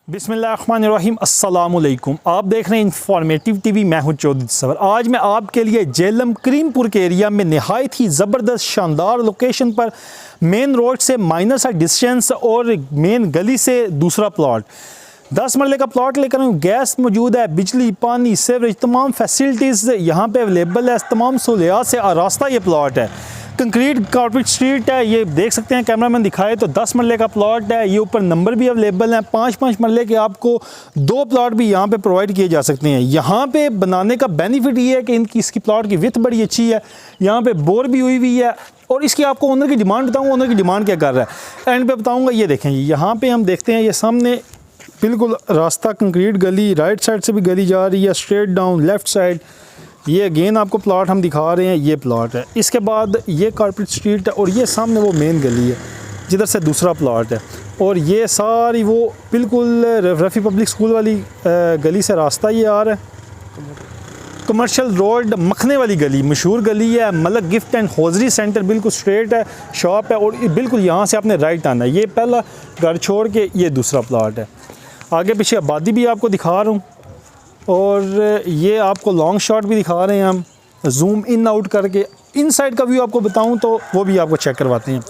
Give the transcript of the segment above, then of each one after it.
बिस्मिल्लाहिर्रहमानिर्रहीम अस्सलामुअलैकुम। आप देख रहे हैं इंफॉर्मेटिव टीवी। मैं हूं चौधरी सवर। आज मैं आपके लिए जेलम करीमपुर के एरिया में नहायत ही ज़बरदस्त शानदार लोकेशन पर मेन रोड से माइनर सा डिस्टेंस और मेन गली से दूसरा प्लॉट 10 मरले का प्लॉट लेकर हूँ। गैस मौजूद है, बिजली, पानी, सीवरेज, तमाम फैसिलिटीज़ यहाँ पे अवेलेबल है। तमाम सहूलियात से आरास्ता ये प्लॉट है। कंक्रीट कारपेट स्ट्रीट है, ये देख सकते हैं कैमरामैन दिखाए तो 10 मरले का प्लॉट है। ये ऊपर नंबर भी अवेलेबल हैं। 5-5 मरले के आपको 2 प्लॉट भी यहाँ पे प्रोवाइड किए जा सकते हैं। यहाँ पे बनाने का बेनिफिट ये है कि इसकी प्लॉट की विथ बड़ी अच्छी है। यहाँ पे बोर भी हुई है। और इसकी आपको ओनर की डिमांड बताऊँगा, ओनर की डिमांड क्या कर रहा है एंड पे बताऊँगा। ये देखें, यहाँ पर हम देखते हैं, ये सामने बिल्कुल रास्ता कंक्रीट गली, राइट साइड से भी गली जा रही है, स्ट्रेट डाउन लेफ़्ट साइड। ये अगेन आपको प्लॉट हम दिखा रहे हैं, ये प्लॉट है। इसके बाद ये कारपेट स्ट्रीट है और ये सामने वो मेन गली है जिधर से दूसरा प्लॉट है। और ये सारी वो बिल्कुल रफ़ी पब्लिक स्कूल वाली गली से रास्ता ये आ रहा है। कमर्शियल रोड मखने वाली गली, मशहूर गली है। Malak gift and hosiery centre बिल्कुल स्ट्रेट है, शॉप है। और बिल्कुल यहाँ से आपने राइट आना है। ये पहला घर छोड़ के ये दूसरा प्लॉट है। आगे पीछे आबादी भी आपको दिखा रहा हूँ और ये आपको लॉन्ग शॉट भी दिखा रहे हैं हम जूम इन आउट करके। इन साइड का व्यू आपको बताऊं तो वो भी आपको चेक करवाते हैं।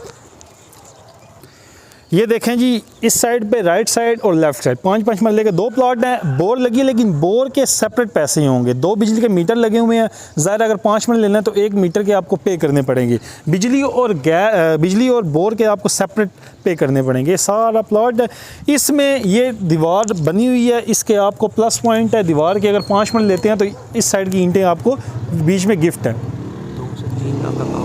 ये देखें जी, इस साइड पे राइट साइड और लेफ़्ट साइड 5-5 मरले के 2 प्लॉट हैं। बोर लगी है लेकिन बोर के सेपरेट पैसे ही होंगे। 2 बिजली के मीटर लगे हुए हैं। ज़ाहिर अगर 5 मरले लेना है तो 1 मीटर के आपको पे करने पड़ेंगे। बिजली और बोर के आपको सेपरेट पे करने पड़ेंगे। ये सारा प्लॉट है। इसमें ये दीवार बनी हुई है, इसके आपको प्लस पॉइंट है दीवार के। अगर 5 मरले लेते हैं तो इस साइड की ईंटें आपको बीच में गिफ्ट है। 2 से 3 लाख का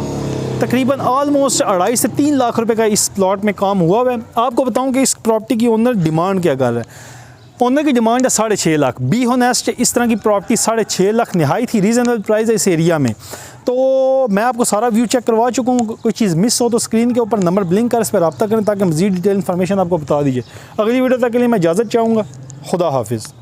तकरीबन ऑलमोस्ट 2.5 से 3 लाख रुपए का इस प्लॉट में काम हुआ है। आपको बताऊं कि इस प्रॉपर्टी की ओनर डिमांड क्या कर रहा है। ओनर की डिमांड है 6.5 लाख। बी होनेस्ट इस तरह की प्रॉपर्टी 6.5 लाख नहायत ही रीज़नेबल प्राइस है इस एरिया में। तो मैं आपको सारा व्यू चेक करवा चुका हूँ। कोई चीज़ मिस हो तो स्क्रीन के ऊपर नंबर ब्लिंक कर इस पर रब्ता करें ताकि मज़ीद डिटेल इन्फॉर्मेशन आपको बता दीजिए। अगली वीडियो तक के लिए मैं इजाज़त चाहूँगा। खुदा हाफिज़।